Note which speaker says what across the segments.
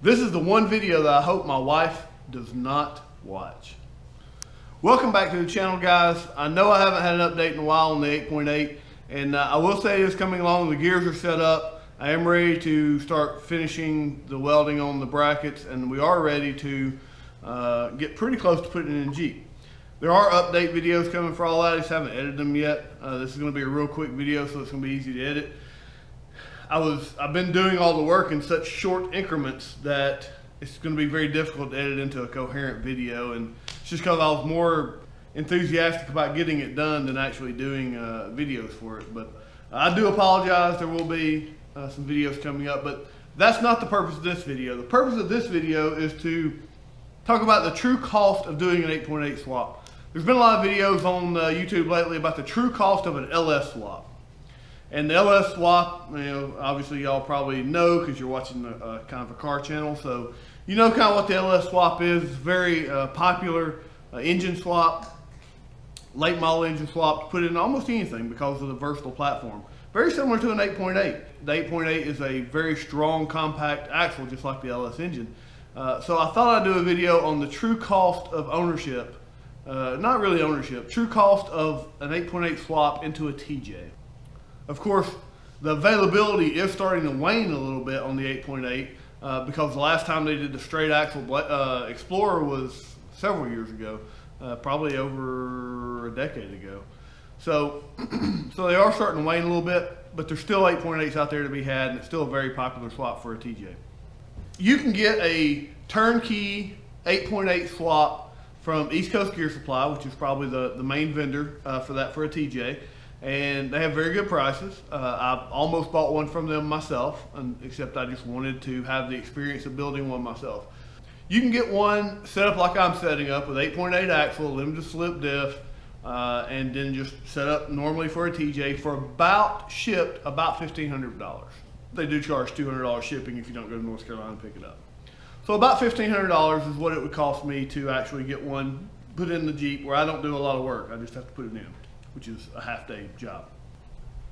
Speaker 1: This is the one video that I hope my wife does not watch. Welcome back to the channel, guys. I know I haven't had an update in a while on the 8.8, and I will say it's coming along. The gears are set up. I am ready to start finishing the welding on the brackets, and we are ready to get pretty close to putting it in Jeep. There are update videos coming for all that. I just haven't edited them yet. This is going to be a real quick video, so it's going to be easy to edit. I've been doing all the work in such short increments that it's going to be very difficult to edit into a coherent video, and it's just because I was more enthusiastic about getting it done than actually doing videos for it. But I do apologize. There will be some videos coming up, but that's not the purpose of this video. The purpose of this video is to talk about the true cost of doing an 8.8 swap. There's been a lot of videos on YouTube lately about the true cost of an LS swap. And the LS swap, obviously y'all probably know because you're watching kind of a car channel, so you know kind of what the LS swap is. It's very popular engine swap, late model engine swap, to put in almost anything because of the versatile platform. Very similar to an 8.8. The 8.8 is a very strong compact axle, just like the LS engine. So I thought I'd do a video on the true cost of ownership, not really ownership, true cost of an 8.8 swap into a TJ. Of course, the availability is starting to wane a little bit on the 8.8 because the last time they did the straight axle Explorer was several years ago, probably over a decade ago. So, they are starting to wane a little bit, but there's still 8.8s out there to be had, and it's still a very popular swap for a TJ. You can get a turnkey 8.8 swap from East Coast Gear Supply, which is probably the main vendor for that for a TJ. And they have very good prices. I almost bought one from them myself, except I just wanted to have the experience of building one myself. You can get one set up like I'm setting up with 8.8 axle, limited slip diff, and then just set up normally for a TJ for shipped about $1,500. They do charge $200 shipping if you don't go to North Carolina and pick it up. So about $1,500 is what it would cost me to actually get one put in the Jeep, where I don't do a lot of work. I just have to put it in, which is a half-day job.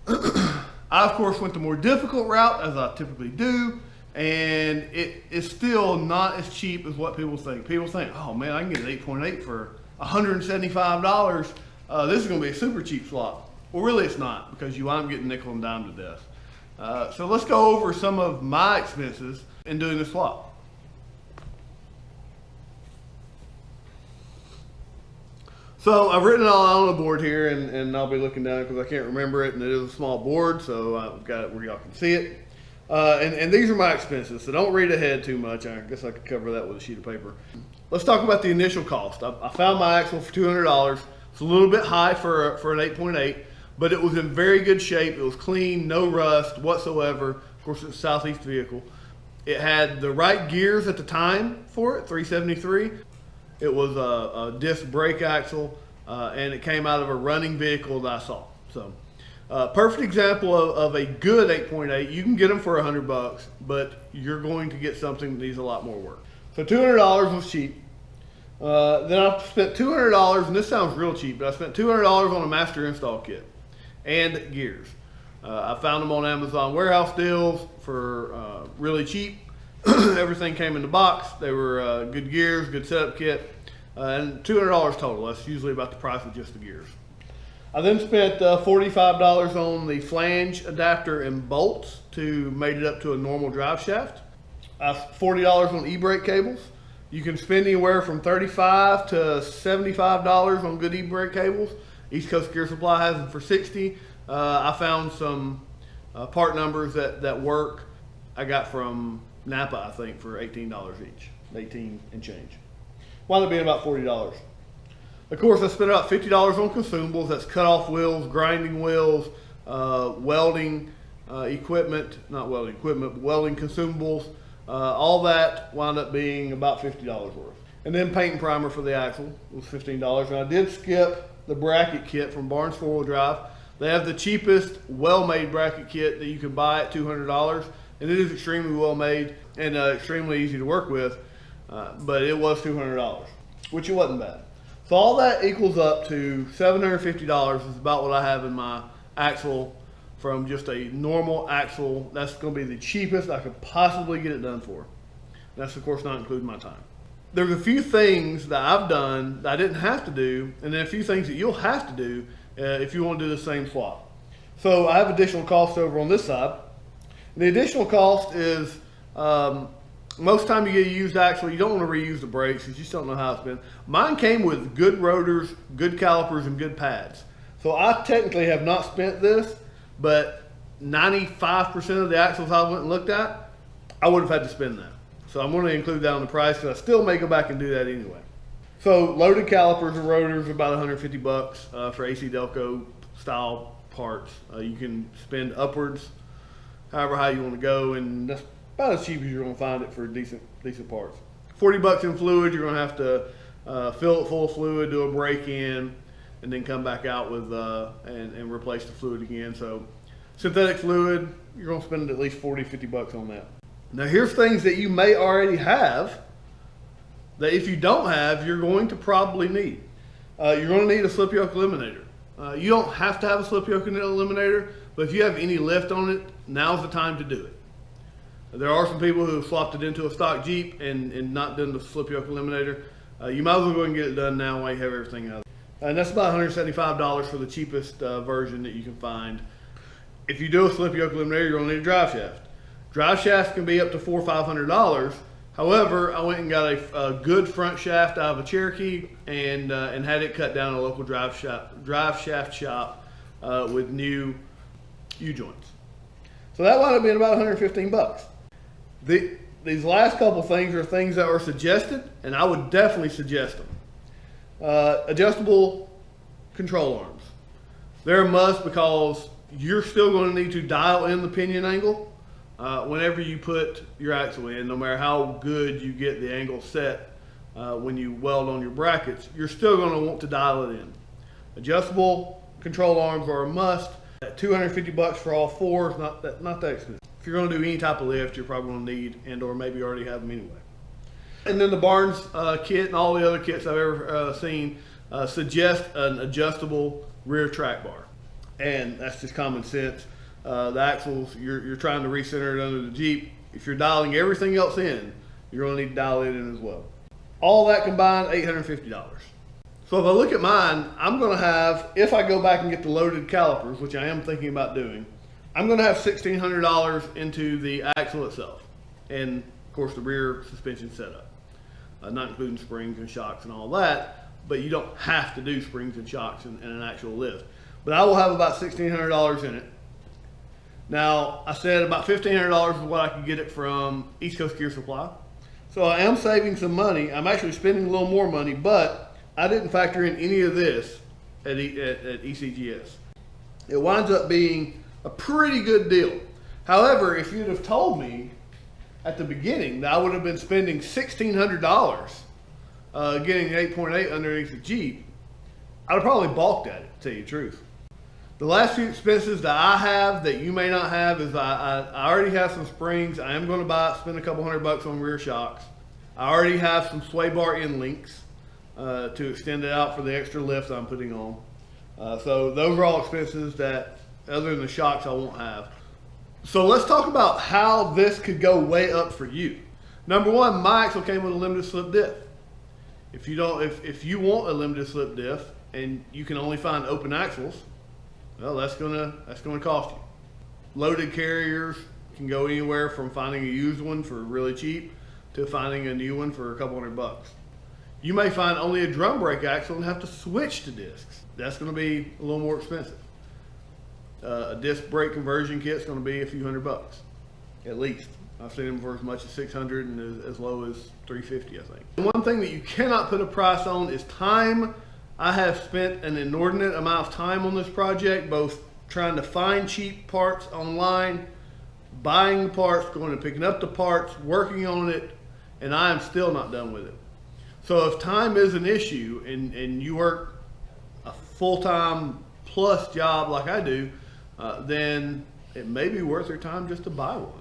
Speaker 1: I, of course, went the more difficult route, as I typically do, and it is still not as cheap as what people think. People think, oh man, I can get an 8.8 for $175. This is going to be a super cheap swap. Well, really it's not, because you wind up getting nickel and dime to death. So let's go over some of my expenses in doing the swap. So I've written it all out on the board here, and I'll be looking down because I can't remember it, and it is a small board, so I've got it where y'all can see it. And these are my expenses, so don't read ahead too much. I guess I could cover that with a sheet of paper. Let's talk about the initial cost. I found my axle for $200. It's a little bit high for an 8.8, but it was in very good shape. It was clean, no rust whatsoever. Of course, it's a Southeast vehicle. It had the right gears at the time for it, 373. It was a disc brake axle, and it came out of a running vehicle that I saw. So, perfect example of a good 8.8. You can get them for $100, but you're going to get something that needs a lot more work. So $200 was cheap. Then I spent $200, and this sounds real cheap, but I spent $200 on a master install kit and gears. I found them on Amazon warehouse deals for really cheap. Everything came in the box. They were good gears, good setup kit, and $200 total. That's usually about the price of just the gears. I then spent $45 on the flange adapter and bolts to made it up to a normal drive shaft. $40 on e-brake cables. You can spend anywhere from $35 to $75 on good e-brake cables. East Coast Gear Supply has them for $60. I found some part numbers that work. I got from Napa, I think, for $18 each, 18 and change. Wound up being about $40. Of course, I spent about $50 on consumables. That's cut-off wheels, grinding wheels, welding equipment, not welding equipment, but welding consumables. All that wound up being about $50 worth. And then paint and primer for the axle was $15. And I did skip the bracket kit from Barnes 4-wheel drive. They have the cheapest, well-made bracket kit that you can buy at $200. And it is extremely well made and extremely easy to work with, but it was $200, which it wasn't bad. So all that equals up to $750 is about what I have in my axle from just a normal axle. That's going to be the cheapest I could possibly get it done for. That's of course not including my time. There's a few things that I've done that I didn't have to do, and then a few things that you'll have to do if you want to do the same swap. So I have additional costs over on this side. And the additional cost is most time you get a used axle, you don't want to reuse the brakes. You just don't know how it's been. Mine came with good rotors, good calipers, and good pads. So I technically have not spent this, but 95% of the axles I went and looked at, I would have had to spend that. So I'm going to include that on the price, because I still may go back and do that anyway. So loaded calipers and rotors are about 150 bucks for AC Delco style parts. You can spend upwards, however high you want to go, and that's about as cheap as you're going to find it for decent parts. 40 bucks in fluid. You're going to have to fill it full of fluid, do a break-in, and then come back out with and replace the fluid again. So synthetic fluid, you're going to spend at least 40, 50 bucks on that. Now here's things that you may already have that if you don't have, you're going to probably need. You're going to need a slip yoke eliminator. You don't have to have a slip yoke eliminator, but if you have any lift on it, now's the time to do it. There are some people who have swapped it into a stock Jeep and not done the slip yoke eliminator. You might as well go and get it done now while you have everything out. And that's about $175 for the cheapest version that you can find. If you do a slip yoke eliminator, you're going to need a drive shaft. Drive shafts can be up to $400 or $500. However, I went and got a good front shaft out of a Cherokee and had it cut down at a local drive shaft shop with new U-joints. So that wound up being about 115 bucks. These last couple things are things that are suggested, and I would definitely suggest them. Adjustable control arms. They're a must because you're still going to need to dial in the pinion angle whenever you put your axle in. No matter how good you get the angle set when you weld on your brackets, you're still going to want to dial it in. Adjustable control arms are a must. At 250 bucks for all four is not that expensive. If you're going to do any type of lift, you're probably going to need and or maybe already have them anyway. And then the Barnes kit and all the other kits I've ever seen suggest an adjustable rear track bar. And that's just common sense. The axles, you're trying to recenter it under the Jeep. If you're dialing everything else in, you're going to need to dial it in as well. All that combined, $850. So if I look at mine, I'm going to have, if I go back and get the loaded calipers, which I am thinking about doing, I'm going to have $1,600 into the axle itself. And of course the rear suspension setup. Not including springs and shocks and all that, but you don't have to do springs and shocks in an actual lift. But I will have about $1,600 in it. Now, I said about $1,500 is what I could get it from East Coast Gear Supply. So I am saving some money. I'm actually spending a little more money, but I didn't factor in any of this at ECGS. It winds up being a pretty good deal. However, if you'd have told me at the beginning that I would have been spending $1,600 getting an 8.8 underneath the Jeep, I'd have probably balked at it, to tell you the truth. The last few expenses that I have that you may not have is I already have some springs. I am going to spend a couple $100 on rear shocks. I already have some sway bar end links to extend it out for the extra lift I'm putting on. So those are all expenses that, other than the shocks, I won't have. So let's talk about how this could go way up for you. Number one, my axle came with a limited slip diff. If you want a limited slip diff and you can only find open axles, well, that's gonna cost you. Loaded carriers can go anywhere from finding a used one for really cheap to finding a new one for a couple $100. You may find only a drum brake axle and have to switch to discs. That's gonna be a little more expensive. A disc brake conversion kit is gonna be a few $100, at least. I've seen them for as much as $600 and as low as $350, I think. One thing that you cannot put a price on is time. I have spent an inordinate amount of time on this project, both trying to find cheap parts online, buying the parts, going and picking up the parts, working on it, and I am still not done with it. So if time is an issue and you work a full-time plus job like I do, then it may be worth your time just to buy one.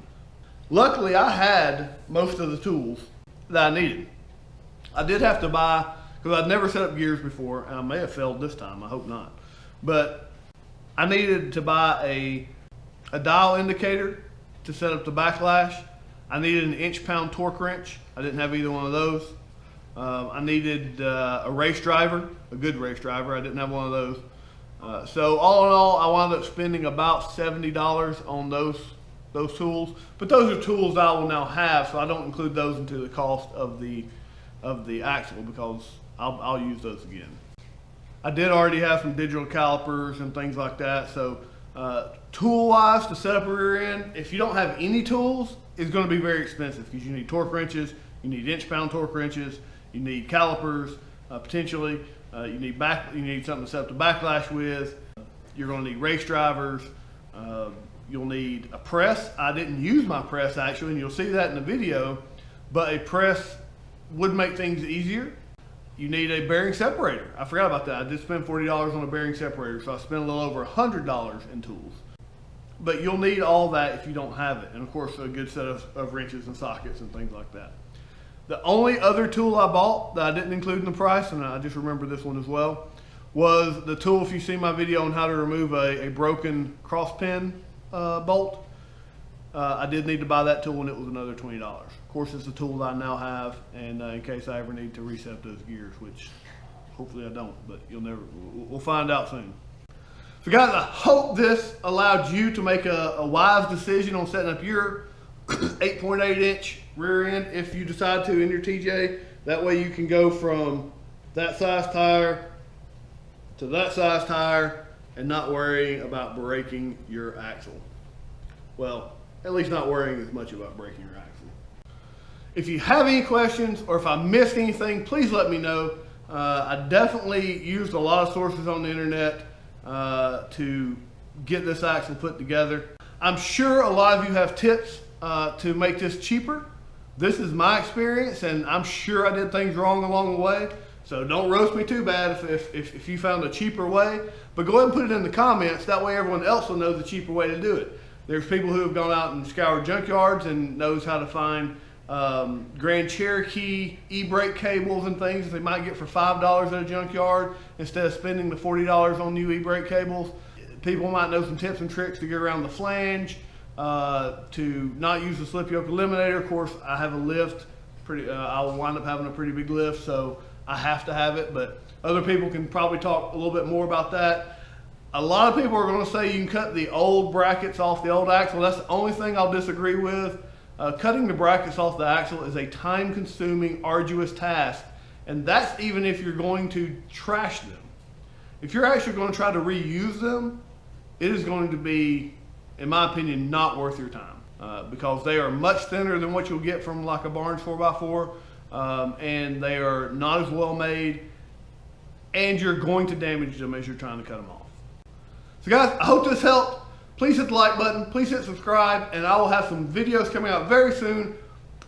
Speaker 1: Luckily, I had most of the tools that I needed. I did have to buy, because I'd never set up gears before, and I may have failed this time, I hope not. But I needed to buy a dial indicator to set up the backlash. I needed an inch-pound torque wrench. I didn't have either one of those. I needed a race driver, a good race driver. I didn't have one of those. So all in all, I wound up spending about $70 on those tools. But those are tools that I will now have, so I don't include those into the cost of the axle, because I'll use those again. I did already have some digital calipers and things like that. So tool-wise, to set up a rear end, if you don't have any tools, it's going to be very expensive, because you need torque wrenches, you need inch-pound torque wrenches, you need calipers, potentially. You need something to set up the backlash with. You're going to need race drivers. You'll need a press. I didn't use my press actually, and you'll see that in the video, but a press would make things easier. You need a bearing separator. I forgot about that. I did spend $40 on a bearing separator, so I spent a little over $100 in tools. But you'll need all that if you don't have it. And of course, a good set of wrenches and sockets and things like that. The only other tool I bought that I didn't include in the price, and I just remember this one as well, was the tool, if you see my video on how to remove a broken cross pin bolt. I did need to buy that tool, and it was another $20. Of course, it's a tool that I now have, and in case I ever need to reset those gears, which hopefully I don't, but we'll find out soon. So guys, I hope this allowed you to make a wise decision on setting up your 8.8 inch rear end if you decide to in your TJ. That way you can go from that size tire to that size tire and not worrying about breaking your axle. Well, at least not worrying as much about breaking your axle. If you have any questions or if I missed anything, please let me know. I definitely used a lot of sources on the internet to get this axle put together. I'm sure a lot of you have tips to make this cheaper. This is my experience, and I'm sure I did things wrong along the way. So don't roast me too bad if you found a cheaper way, but go ahead and put it in the comments. That way everyone else will know the cheaper way to do it. There's people who have gone out and scoured junkyards and knows how to find Grand Cherokee e-brake cables and things that they might get for $5 at a junkyard instead of spending the $40 on new e-brake cables. People might know some tips and tricks to get around the flange, to not use the slip yoke eliminator. Of course, I have a lift. I'll wind up having a pretty big lift, so I have to have it, but other people can probably talk a little bit more about that. A lot of people are going to say you can cut the old brackets off the old axle. That's the only thing I'll disagree with. Cutting the brackets off the axle is a time-consuming, arduous task, and that's even if you're going to trash them. If you're actually going to try to reuse them, it is going to be, in my opinion, not worth your time, because they are much thinner than what you'll get from like a Barnes 4x4, and they are not as well made, and you're going to damage them as you're trying to cut them off. So guys, I hope this helped. Please hit the like button, please hit subscribe, and I will have some videos coming out very soon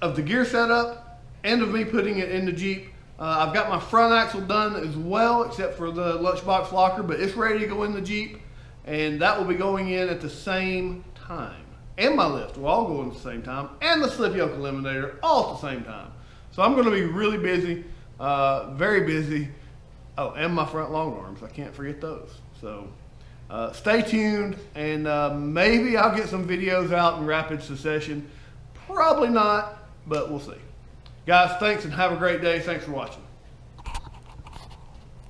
Speaker 1: of the gear setup and of me putting it in the Jeep. I've got my front axle done as well, except for the lunchbox locker, but it's ready to go in the Jeep, and that will be going in at the same time. And my lift will all go in at the same time, and the slip yoke eliminator all at the same time. So I'm going to be really busy, very busy. Oh, and my front long arms, I can't forget those. So stay tuned, and maybe I'll get some videos out in rapid succession. Probably not, but we'll see. Guys, thanks and have a great day. Thanks for watching.